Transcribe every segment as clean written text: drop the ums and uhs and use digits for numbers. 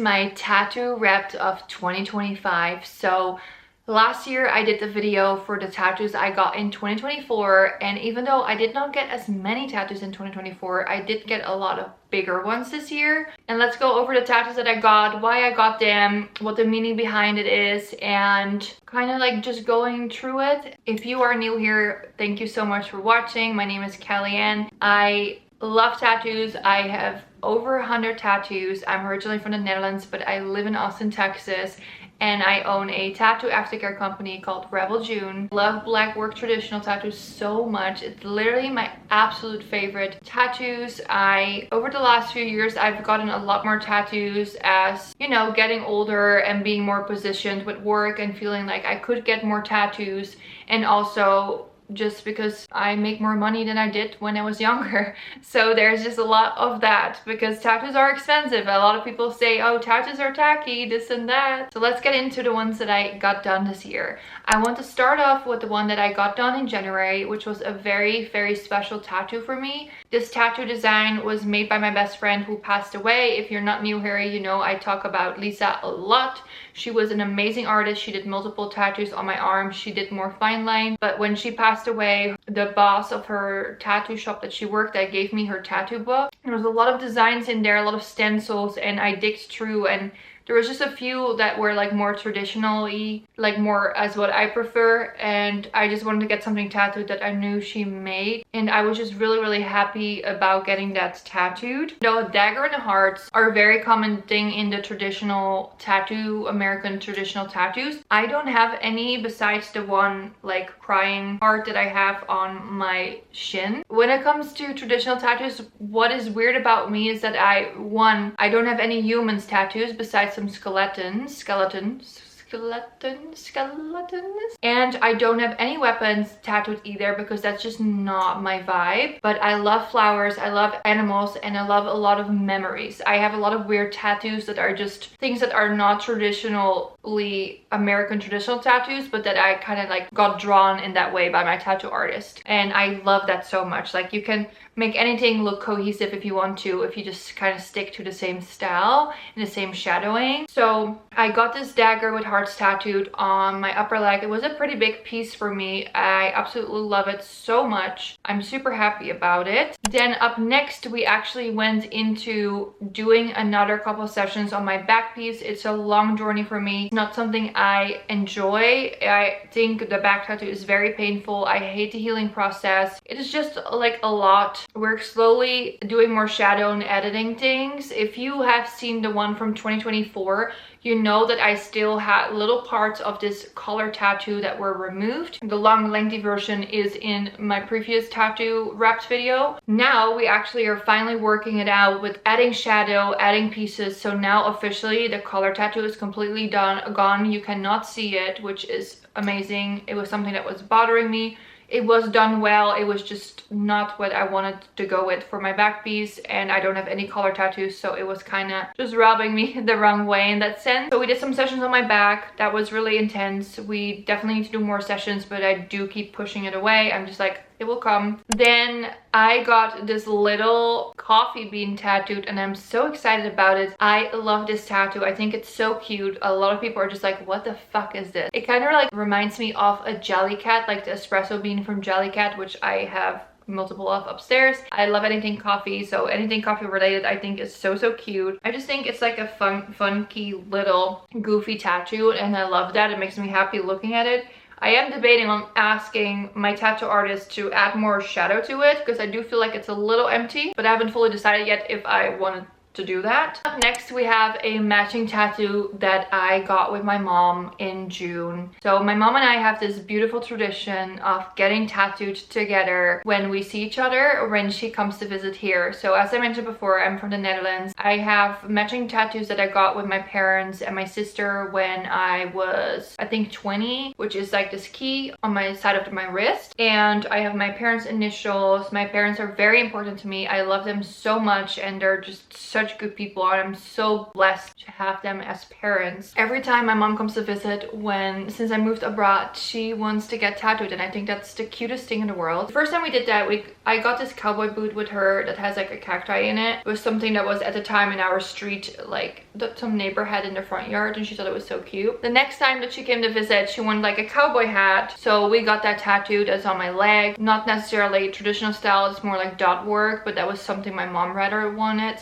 my tattoo wrap of 2025. So last year I did the video for the tattoos I got in 2024, and even though I did not get as many tattoos in 2024, I did get a lot of bigger ones this year. And let's go over the tattoos that I got, why I got them, what the meaning behind it is, and kind of like just going through it. If you are new here, thank you so much for watching. My name is Kellyanne. I love tattoos. I have over 100 tattoos. I'm originally from the Netherlands, but I live in Austin, Texas, and I own a tattoo aftercare company called Rebel June. Love black work traditional tattoos so much. It's literally my absolute favorite tattoos. Over the last few years, I've gotten a lot more tattoos as, you know, getting older and being more positioned with work and feeling like I could get more tattoos, and also just because I make more money than I did when I was younger. So there's just a lot of that, because tattoos are expensive. A lot of people say, oh, tattoos are tacky, this and that. So let's get into the ones that I got done this year. I want to start off with the one that I got done in January, which was a very, very special tattoo for me. This tattoo design was made by my best friend who passed away. If you're not new here, you know I talk about Lisa a lot. She was an amazing artist. She did multiple tattoos on my arm. She did more fine line, but when she passed away, the boss of her tattoo shop that she worked at gave me her tattoo book. There was a lot of designs in there, a lot of stencils, and I digged through, and there was just a few that were like more traditionally, like more as what I prefer, and I just wanted to get something tattooed that I knew she made, and I was just really, really happy about getting that tattooed. The dagger and the hearts are a very common thing in the traditional tattoo, American traditional tattoos. I don't have any besides the one like crying heart that I have on my shin. When it comes to traditional tattoos, what is weird about me is that I don't have any humans tattoos besides some skeletons, and I don't have any weapons tattooed either, because that's just not my vibe. But I love flowers, I love animals, and I love a lot of memories. I have a lot of weird tattoos that are just things that are not traditionally American traditional tattoos, but that I kind of like got drawn in that way by my tattoo artist, and I love that so much. Like, you can make anything look cohesive if you want to, if you just kind of stick to the same style and the same shadowing. So I got this dagger with hearts tattooed on my upper leg. It was a pretty big piece for me. I absolutely love it so much. I'm super happy about it. Then up next, we actually went into doing another couple sessions on my back piece. It's a long journey for me. It's not something I enjoy. I think the back tattoo is very painful. I hate the healing process. It is just like a lot. We're slowly doing more shadow and editing things. If you have seen the one from 2024, you know that I still had little parts of this collar tattoo that were removed. The long lengthy version is in my previous tattoo wrapped video. Now we actually are finally working it out with adding shadow, adding pieces. So now officially the collar tattoo is completely gone. You cannot see it, which is amazing. It was something that was bothering me. It was done well. It was just not what I wanted to go with for my back piece, and I don't have any collar tattoos, so it was kind of just rubbing me the wrong way in that sense. So we did some sessions on my back. That was really intense. We definitely need to do more sessions, but I do keep pushing it away. I'm just like, it will come. Then I got this little coffee bean tattooed, and I'm so excited about it. I love this tattoo. I think it's so cute. A lot of people are just like, what the fuck is this? It kind of like reminds me of a Jellycat, like the espresso bean from Jellycat, which I have multiple of upstairs. I love anything coffee, so anything coffee related I think is so cute. I just think it's like a funky little goofy tattoo, and I love that. It makes me happy looking at it. I am debating on asking my tattoo artist to add more shadow to it, because I do feel like it's a little empty, but I haven't fully decided yet if I want to do that. Up next, we have a matching tattoo that I got with my mom in June. So my mom and I have this beautiful tradition of getting tattooed together when we see each other or when she comes to visit here. So as I mentioned before, I'm from the Netherlands. I have matching tattoos that I got with my parents and my sister when I was, I think, 20, which is like this key on my side of my wrist. And I have my parents' initials. My parents are very important to me. I love them so much, and they're just such such good people, and I'm so blessed to have them as parents. Every time my mom comes to visit, since I moved abroad, she wants to get tattooed, and I think that's the cutest thing in the world. The first time we did that, I got this cowboy boot with her that has like a cacti in it. It was something that was at the time in our street, like that some neighbor had in the front yard, and she thought it was so cute. The next time that she came to visit, she wanted like a cowboy hat, so we got that tattooed. That's on my leg. Not necessarily traditional style, it's more like dot work, but that was something my mom rather wanted.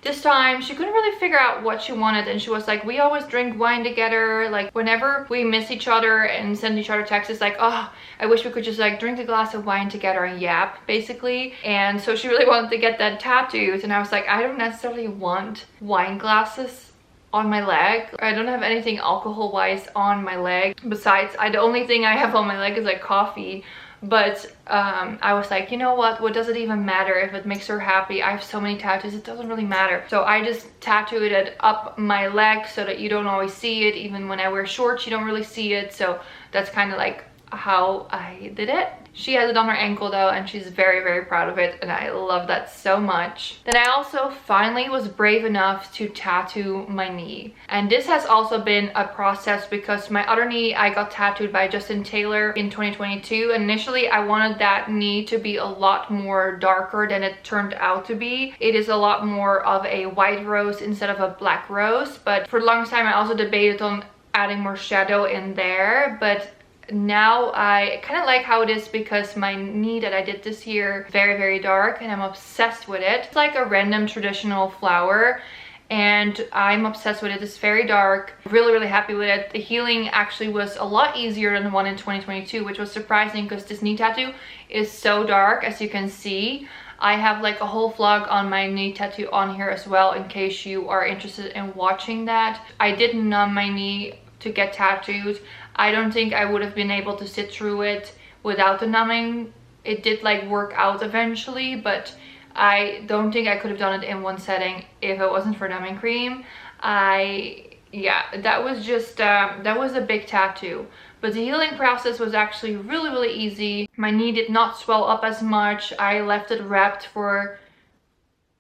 This time she couldn't really figure out what she wanted, and she was like, we always drink wine together, like whenever we miss each other and send each other texts, like, oh, I wish we could just like drink a glass of wine together and yap, basically. And so she really wanted to get that tattooed, and I was like, I don't necessarily want wine glasses on my leg. I don't have anything alcohol wise on my leg. Besides, the only thing I have on my leg is like coffee. But I was like, you know what does it even matter if it makes her happy? I have so many tattoos, it doesn't really matter. So I just tattooed it up my leg so that you don't always see it. Even when I wear shorts, you don't really see it. So that's kind of like how I did it. She has it on her ankle though, and she's very, very proud of it, and I love that so much. Then I also finally was brave enough to tattoo my knee, and this has also been a process because my other knee I got tattooed by Justin Taylor in 2022, and initially I wanted that knee to be a lot more darker than it turned out to be. It is a lot more of a white rose instead of a black rose, but for the longest time I also debated on adding more shadow in there, but now I kind of like how it is because my knee that I did this year very, very dark, and I'm obsessed with it. It's like a random traditional flower, and I'm obsessed with it. It's very dark. Really, really happy with it. The healing actually was a lot easier than the one in 2022, which was surprising because this knee tattoo is so dark, as you can see. I have like a whole vlog on my knee tattoo on here as well, in case you are interested in watching that. I did numb my knee to get tattooed. I don't think I would have been able to sit through it without the numbing. It did like work out eventually, but I don't think I could have done it in one setting if it wasn't for numbing cream. Yeah, that was just that was a big tattoo, but the healing process was actually really, really easy. My knee did not swell up as much. I left it wrapped for,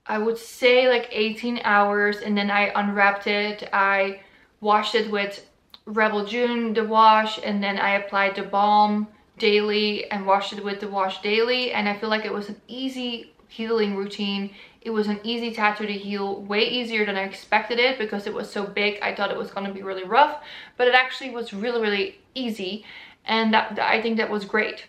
I would say, like 18 hours, and then I unwrapped it. I washed it with Rebel June, the wash, and then I applied the balm daily and washed it with the wash daily, and I feel like it was an easy healing routine. It was an easy tattoo to heal, way easier than I expected it because it was so big. I thought it was going to be really rough, but it actually was really, really easy, and I think that was great.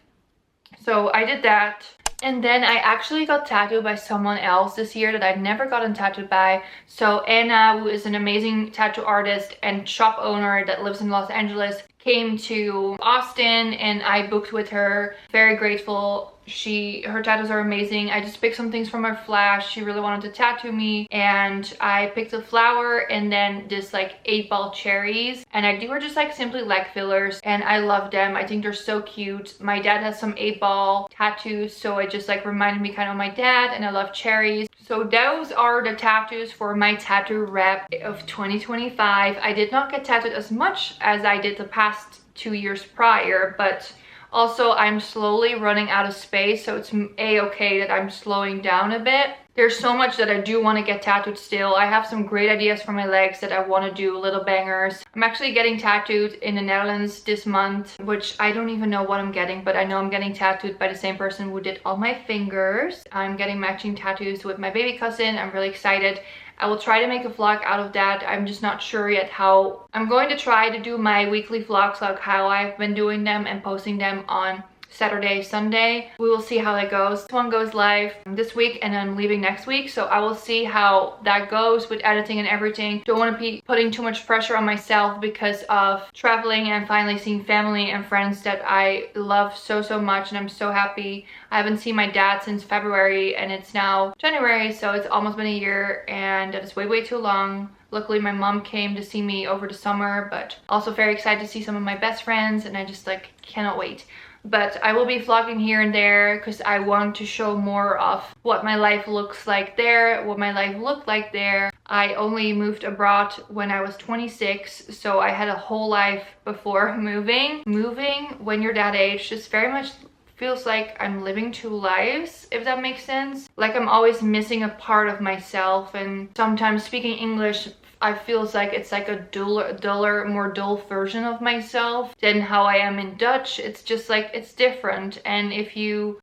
So I did that. And then I actually got tattooed by someone else this year that I'd never gotten tattooed by. So Anna, who is an amazing tattoo artist and shop owner that lives in Los Angeles, came to Austin and I booked with her. Very grateful. Her tattoos are amazing. I just picked some things from her flash. She really wanted to tattoo me, and I picked a flower and then this like 8-ball cherries, and they were just like simply leg fillers, and I love them. I think they're so cute. My dad has some 8-ball tattoos, so it just like reminded me kind of my dad, and I love cherries. So those are the tattoos for my tattoo wrap of 2025. I did not get tattooed as much as I did the past 2 years prior, but also I'm slowly running out of space, so it's a-okay that I'm slowing down a bit. There's so much that I do want to get tattooed still. I have some great ideas for my legs that I want to do, little bangers. I'm actually getting tattooed in the Netherlands this month, which I don't even know what I'm getting, but I know I'm getting tattooed by the same person who did all my fingers. I'm getting matching tattoos with my baby cousin. I'm really excited. I will try to make a vlog out of that. I'm just not sure yet how. I'm going to try to do my weekly vlogs, like how I've been doing them and posting them on Saturday, Sunday. We will see how that goes. This one goes live this week and I'm leaving next week, so I will see how that goes with editing and everything. Don't want to be putting too much pressure on myself because of traveling and finally seeing family and friends that I love so, so much, and I'm so happy. I haven't seen my dad since February and it's now January, so it's almost been a year, and that is way, way too long. Luckily my mom came to see me over the summer, but also very excited to see some of my best friends, and I just like cannot wait. But I will be vlogging here and there because I want to show more of what my life looks like there, what my life looked like there. I only moved abroad when I was 26, so I had a whole life before moving. Moving when you're that age just very much feels like I'm living two lives, if that makes sense. Like I'm always missing a part of myself, and sometimes speaking English I feels like it's like a duller, more dull version of myself than how I am in Dutch. It's just like, it's different. And if you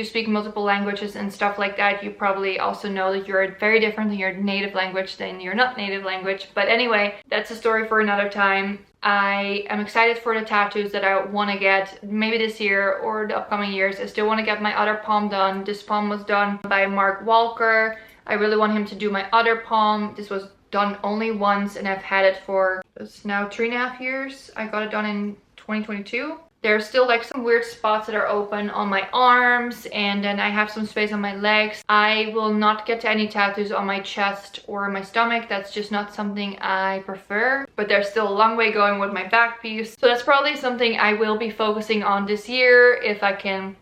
speak multiple languages and stuff like that, you probably also know that you're very different in your native language than your not native language. But anyway, that's a story for another time. I am excited for the tattoos that I want to get maybe this year or the upcoming years. I still want to get my other palm done. This palm was done by Mark Walker. I really want him to do my other palm. This was done only once and I've had it for, it's now 3.5 years. I got it done in 2022. There's still like some weird spots that are open on my arms, and then I have some space on my legs. I will not get any tattoos on my chest or my stomach. That's just not something I prefer. But there's still a long way going with my back piece. So that's probably something I will be focusing on this year if I can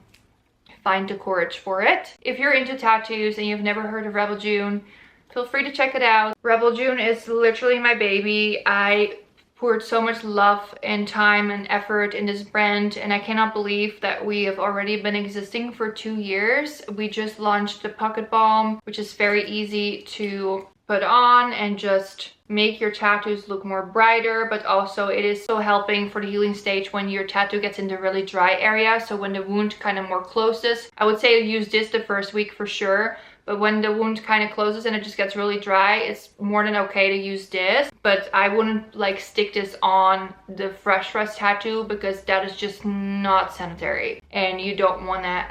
find the courage for it. If you're into tattoos and you've never heard of Rebel June, feel free to check it out. Rebel June is literally my baby. I poured so much love and time and effort in this brand, and I cannot believe that we have already been existing for 2 years. We just launched the Pocket Balm, which is very easy to put on and just make your tattoos look more brighter, but also it is so helping for the healing stage when your tattoo gets in the really dry area. So when the wound kind of more closes, I would say use this the first week for sure. But when the wound kind of closes and it just gets really dry, it's more than okay to use this. But I wouldn't like stick this on the fresh tattoo because that is just not sanitary. And you don't want to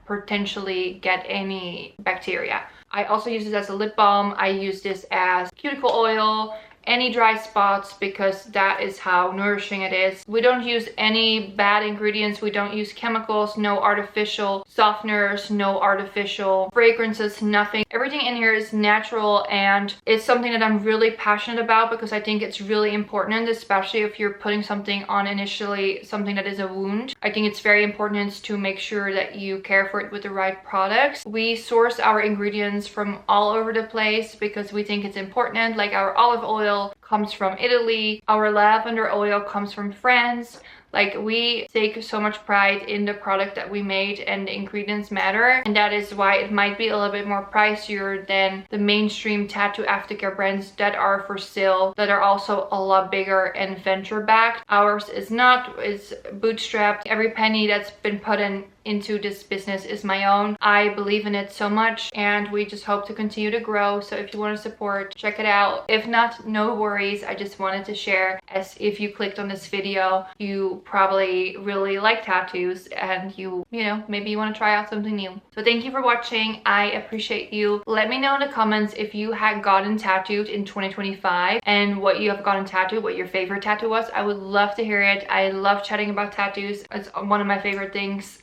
potentially get any bacteria. I also use this as a lip balm. I use this as cuticle oil, any dry spots, because that is how nourishing it is. We don't use any bad ingredients. We don't use chemicals, no artificial softeners, no artificial fragrances, nothing. Everything in here is natural, and it's something that I'm really passionate about because I think it's really important, especially if you're putting something on initially, something that is a wound. I think it's very important to make sure that you care for it with the right products. We source our ingredients from all over the place because we think it's important, like our olive oil comes from Italy, our lavender oil comes from France. Like, we take so much pride in the product that we made, and the ingredients matter, and that is why it might be a little bit more pricier than the mainstream tattoo aftercare brands that are for sale, that are also a lot bigger and venture backed. Ours is not, it's bootstrapped. Every penny that's been put into this business is my own. I believe in it so much, and we just hope to continue to grow. So if you want to support, check it out. If not, no worries. I just wanted to share, as if you clicked on this video, you probably really like tattoos, and you know, maybe you want to try out something new. So thank you for watching. I appreciate you. Let me know in the comments if you had gotten tattooed in 2025 and what you have gotten tattooed, what your favorite tattoo was. I would love to hear it. I love chatting about tattoos. It's one of my favorite things.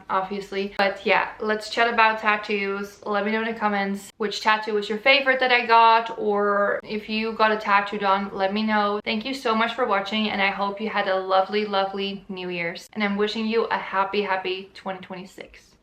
Obviously. But yeah, let's chat about tattoos. Let me know in the comments which tattoo was your favorite that I got, or if you got a tattoo done, let me know. Thank you so much for watching, and I hope you had a lovely New Year's, and I'm wishing you a happy 2026.